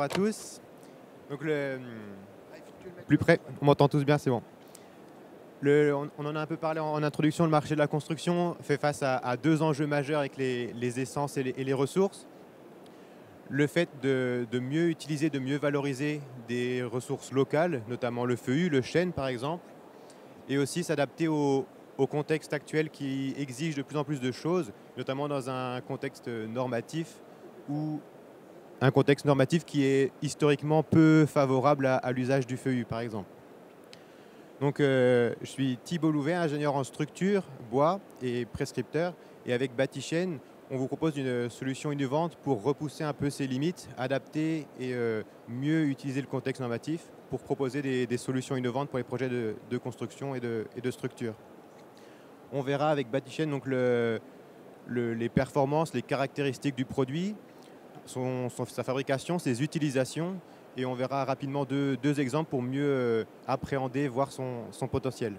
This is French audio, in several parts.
bonjour à tous. Donc plus près, on m'entend tous bien, c'est bon. On en a un peu parlé en introduction, le marché de la construction fait face à deux enjeux majeurs avec les essences et les ressources. Le fait de mieux utiliser, de mieux valoriser des ressources locales, notamment le feuillu, le chêne par exemple, et aussi s'adapter au contexte actuel qui exige de plus en plus de choses, notamment dans un contexte normatif où un contexte normatif qui est historiquement peu favorable à l'usage du feuillu, par exemple. Donc, je suis Thibault Louvet, ingénieur en structure, bois et prescripteur. Et avec Batichène, on vous propose une solution innovante pour repousser un peu ses limites, adapter et mieux utiliser le contexte normatif pour proposer des solutions innovantes pour les projets de construction et de structure. On verra avec Batichène donc les performances, les caractéristiques du produit, sa fabrication, ses utilisations, et on verra rapidement deux exemples pour mieux appréhender, voir son potentiel.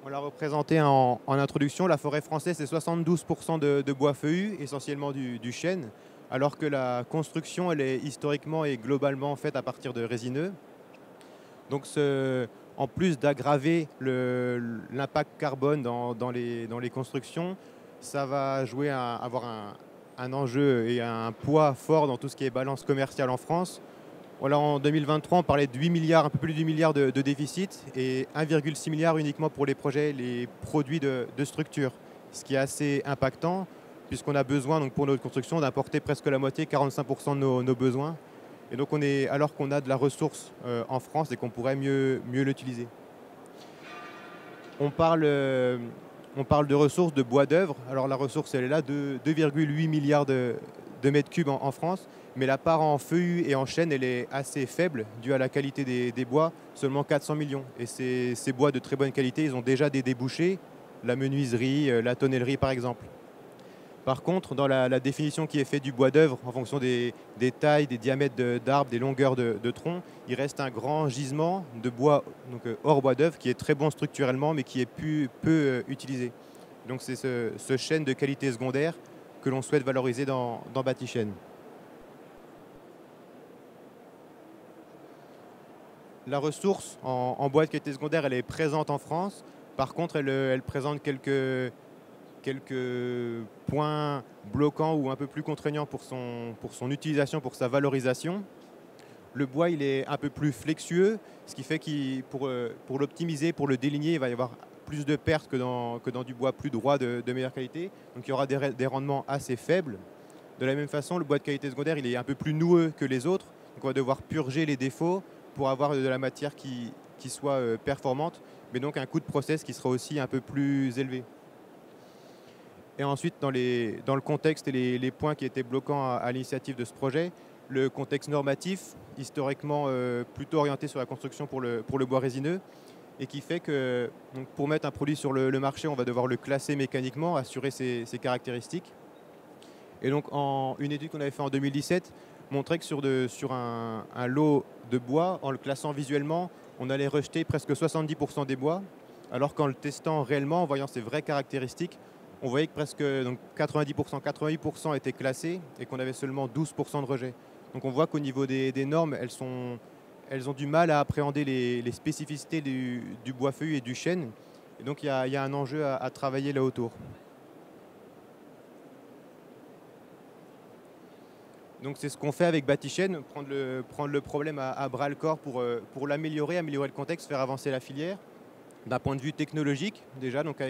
On l'a représenté en introduction, la forêt française c'est 72% de bois feuillu, essentiellement du chêne, alors que la construction elle est historiquement et globalement faite à partir de résineux. Donc en plus d'aggraver l'impact carbone dans les constructions, ça va jouer à avoir un enjeu et un poids fort dans tout ce qui est balance commerciale en France. Voilà, en 2023, on parlait de 8 milliards, un peu plus de 8 milliards de déficit et 1,6 milliard uniquement pour les projets, les produits de structure, ce qui est assez impactant puisqu'on a besoin donc, pour notre construction d'importer presque la moitié, 45% de nos besoins. Et donc alors qu'on a de la ressource en France et qu'on pourrait mieux l'utiliser. On parle de ressources de bois d'œuvre. Alors la ressource, elle est là, de 2,8 milliards de mètres cubes en France. Mais la part en feuillu et en chêne, elle est assez faible, due à la qualité des bois, seulement 400 millions. Et ces bois de très bonne qualité, ils ont déjà des débouchés, la menuiserie, la tonnellerie par exemple. Par contre, dans la définition qui est faite du bois d'œuvre, en fonction des tailles, des diamètres d'arbres, des longueurs de troncs, il reste un grand gisement de bois donc, hors bois d'œuvre qui est très bon structurellement mais qui est peu utilisé. Donc c'est ce chêne de qualité secondaire que l'on souhaite valoriser dans Batichène. La ressource en bois de qualité secondaire, elle est présente en France. Par contre, elle présente quelques points bloquants ou un peu plus contraignants pour son utilisation, pour sa valorisation. Le bois, il est un peu plus flexueux, ce qui fait que pour l'optimiser, pour le déligner, il va y avoir plus de pertes que dans du bois plus droit de meilleure qualité. Donc il y aura des rendements assez faibles. De la même façon, le bois de qualité secondaire, il est un peu plus noueux que les autres. Donc on va devoir purger les défauts pour avoir de la matière qui soit performante, mais donc un coût de process qui sera aussi un peu plus élevé. Et ensuite, dans le contexte et les points qui étaient bloquants à l'initiative de ce projet, le contexte normatif, historiquement plutôt orienté sur la construction pour le bois résineux, et qui fait que donc, pour mettre un produit sur le marché, on va devoir le classer mécaniquement, assurer ses caractéristiques. Et donc, une étude qu'on avait faite en 2017 montrait que sur un lot de bois, en le classant visuellement, on allait rejeter presque 70% des bois, alors qu'en le testant réellement, en voyant ses vraies caractéristiques, on voyait que presque donc 90%, 88% étaient classés et qu'on avait seulement 12% de rejet. Donc on voit qu'au niveau des normes, elles ont du mal à appréhender les spécificités du bois feuillu et du chêne. Et donc il y a un enjeu à travailler là autour. Donc c'est ce qu'on fait avec Batichène, prendre le problème à bras le corps pour l'améliorer, améliorer le contexte, faire avancer la filière. D'un point de vue technologique, déjà, donc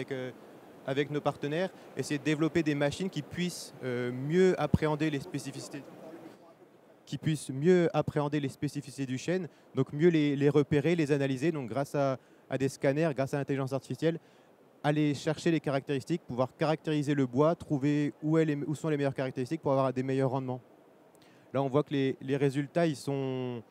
avec nos partenaires, essayer de développer des machines qui puissent mieux appréhender les spécificités du chêne, donc mieux les repérer, les analyser, donc grâce à des scanners, grâce à l'intelligence artificielle, aller chercher les caractéristiques, pouvoir caractériser le bois, trouver où sont les meilleures caractéristiques pour avoir des meilleurs rendements. Là, on voit que les résultats, ils sont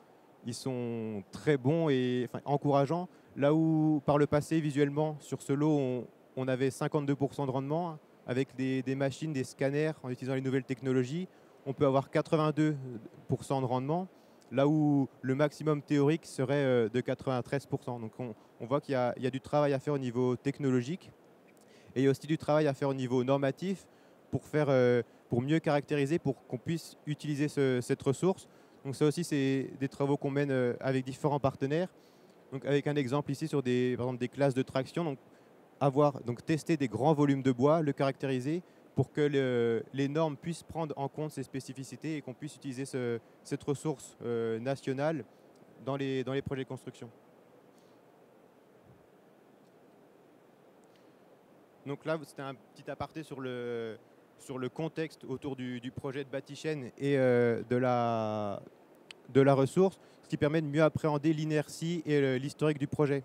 très bons et encourageants. Là où, par le passé, visuellement, sur ce lot, on avait 52% de rendement, avec des machines, des scanners, en utilisant les nouvelles technologies, on peut avoir 82% de rendement, là où le maximum théorique serait de 93%. Donc on voit qu'il y a du travail à faire au niveau technologique, et il y a aussi du travail à faire au niveau normatif pour mieux caractériser, pour qu'on puisse utiliser cette ressource. Donc ça aussi, c'est des travaux qu'on mène avec différents partenaires. Donc avec un exemple ici sur par exemple des classes de traction, donc tester des grands volumes de bois, le caractériser pour que les normes puissent prendre en compte ces spécificités et qu'on puisse utiliser cette ressource nationale dans les projets de construction. Donc là, c'était un petit aparté sur le contexte autour du projet de Batichène et de la ressource, ce qui permet de mieux appréhender l'inertie et l'historique du projet.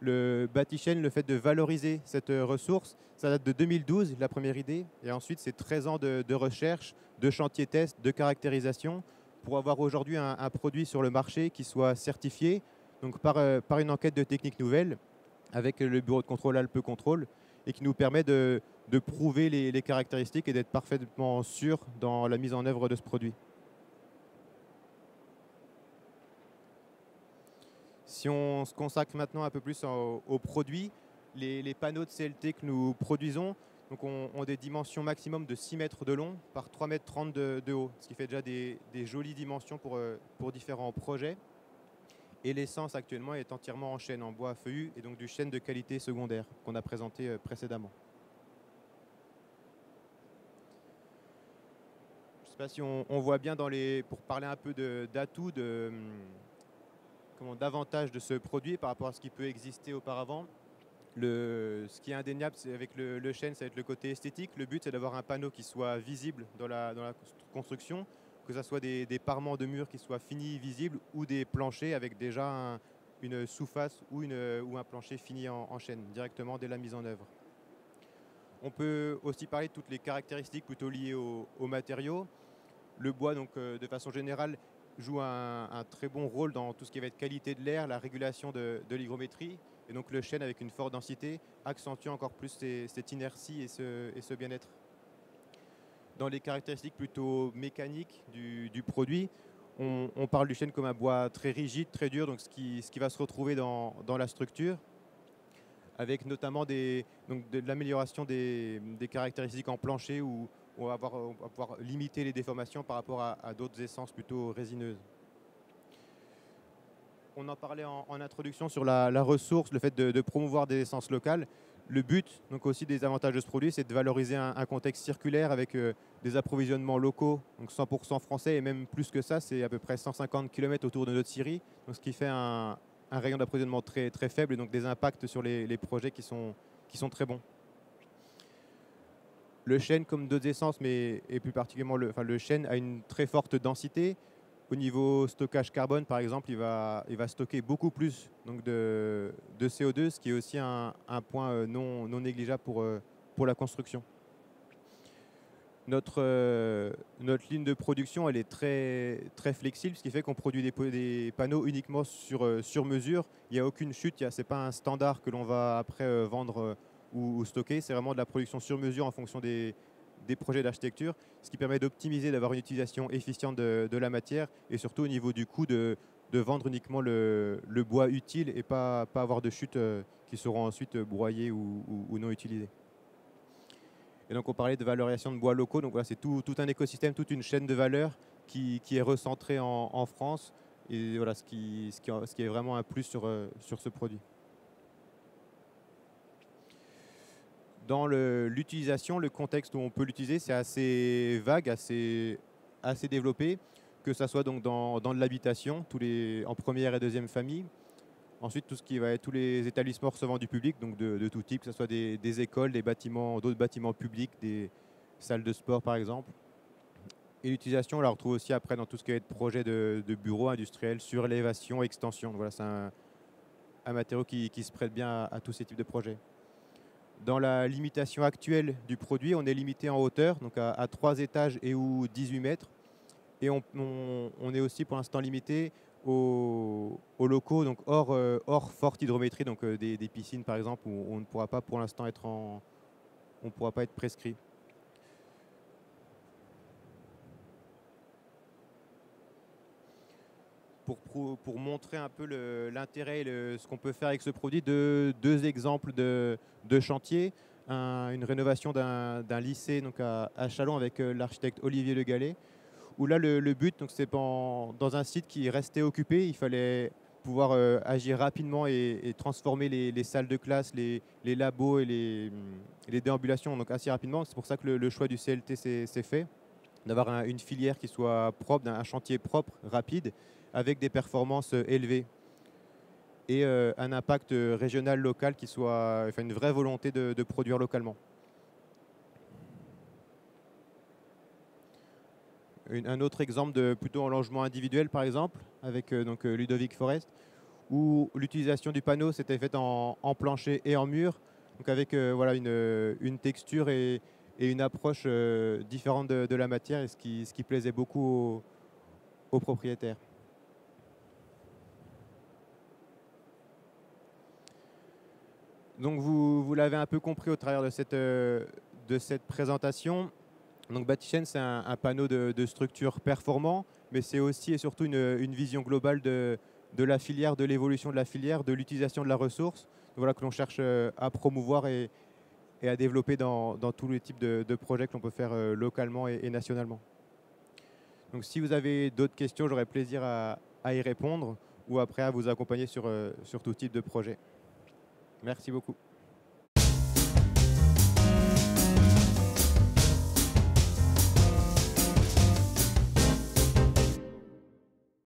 Le Batichène, le fait de valoriser cette ressource, ça date de 2012, la première idée, et ensuite c'est 13 ans de recherche, de chantier test, de caractérisation, pour avoir aujourd'hui un produit sur le marché qui soit certifié donc par une enquête de techniques nouvelles avec le bureau de contrôle Alpe Contrôle et qui nous permet de prouver les caractéristiques et d'être parfaitement sûr dans la mise en œuvre de ce produit. Si on se consacre maintenant un peu plus aux produits, les panneaux de CLT que nous produisons ont des dimensions maximum de 6 mètres de long par 3,30 m de haut, ce qui fait déjà des jolies dimensions pour différents projets. Et l'essence actuellement est entièrement en chêne, en bois feuillu, et donc du chêne de qualité secondaire qu'on a présenté précédemment. Je ne sais pas si on voit bien pour parler un peu d'atouts, d'avantages de ce produit par rapport à ce qui peut exister auparavant. Ce qui est indéniable avec le chêne, ça va être le côté esthétique. Le but, c'est d'avoir un panneau qui soit visible dans la construction, que ce soit des parements de murs qui soient finis, visibles, ou des planchers avec déjà une sous-face ou un plancher fini en chêne, directement dès la mise en œuvre. On peut aussi parler de toutes les caractéristiques plutôt liées aux matériaux. Le bois, de façon générale, joue un très bon rôle dans tout ce qui va être qualité de l'air, la régulation de l'hygrométrie. Et donc le chêne, avec une forte densité, accentue encore plus cette inertie et ce bien-être. Dans les caractéristiques plutôt mécaniques du produit, on parle du chêne comme un bois très rigide, très dur, donc ce qui va se retrouver dans la structure, avec notamment de l'amélioration des caractéristiques en plancher où on va pouvoir limiter les déformations par rapport à d'autres essences plutôt résineuses. On en parlait en introduction sur la ressource, le fait de promouvoir des essences locales. Le but, donc aussi des avantages de ce produit, c'est de valoriser un contexte circulaire avec des approvisionnements locaux, donc 100% français, et même plus que ça, c'est à peu près 150 km autour de notre scierie, donc ce qui fait un rayon d'approvisionnement très, très faible et donc des impacts sur les projets qui sont très bons. Le chêne, comme d'autres essences, et plus particulièrement le chêne, a une très forte densité. Au niveau stockage carbone, par exemple, il va stocker beaucoup plus de CO2, ce qui est aussi un point non négligeable pour la construction. Notre ligne de production, elle est très, très flexible, ce qui fait qu'on produit des panneaux uniquement sur mesure. Il n'y a aucune chute, ce n'est pas un standard que l'on va après vendre ou stocker. C'est vraiment de la production sur mesure en fonction des projets d'architecture, ce qui permet d'optimiser, d'avoir une utilisation efficiente de la matière et surtout au niveau du coût de vendre uniquement le bois utile et pas avoir de chutes qui seront ensuite broyées ou non utilisées. Et donc on parlait de valorisation de bois locaux, donc voilà, c'est tout un écosystème, toute une chaîne de valeur qui est recentrée en France et voilà ce qui est vraiment un plus sur ce produit. Dans l'utilisation, le contexte où on peut l'utiliser, c'est assez vague, assez développé, que ce soit donc dans de l'habitation, en première et deuxième famille. Ensuite, tout ce qui va être tous les établissements recevant du public, donc de tout type, que ce soit des écoles, d'autres bâtiments publics, des salles de sport par exemple. Et l'utilisation, on la retrouve aussi après dans tout ce qui va être projet de bureaux industriels, surélévation, extension. Donc voilà, c'est un matériau qui se prête bien à tous ces types de projets. Dans la limitation actuelle du produit, on est limité en hauteur, donc à 3 étages et ou 18 mètres. Et on est aussi pour l'instant limité aux locaux, donc hors forte hydrométrie, donc des piscines par exemple, où on ne pourra pas pour l'instant être prescrit. Pour montrer un peu l'intérêt et ce qu'on peut faire avec ce produit, deux exemples de chantier. une rénovation d'un lycée donc à Châlons avec l'architecte Olivier Le Gallet, où là le but, c'est dans un site qui restait occupé, il fallait pouvoir agir rapidement et transformer les salles de classe, les labos et les déambulations donc assez rapidement. C'est pour ça que le choix du CLT s'est fait, d'avoir une filière qui soit propre, un chantier propre, rapide, avec des performances élevées et un impact régional, local qui soit, enfin une vraie volonté de produire localement. Un autre exemple plutôt en logement individuel, par exemple, avec Ludovic Forest, où l'utilisation du panneau s'était faite en plancher et en mur, donc avec voilà, une texture et une approche différente de la matière, et ce qui plaisait beaucoup aux propriétaires. Donc vous l'avez un peu compris au travers de cette présentation. Donc Batichen, c'est un panneau de structure performant, mais c'est aussi et surtout une vision globale de la filière, de l'évolution de la filière, de l'utilisation de la ressource, voilà, que l'on cherche à promouvoir et à développer dans tous les types de projets que l'on peut faire localement et nationalement. Donc si vous avez d'autres questions, j'aurai plaisir à y répondre ou après à vous accompagner sur tout type de projet. Merci beaucoup.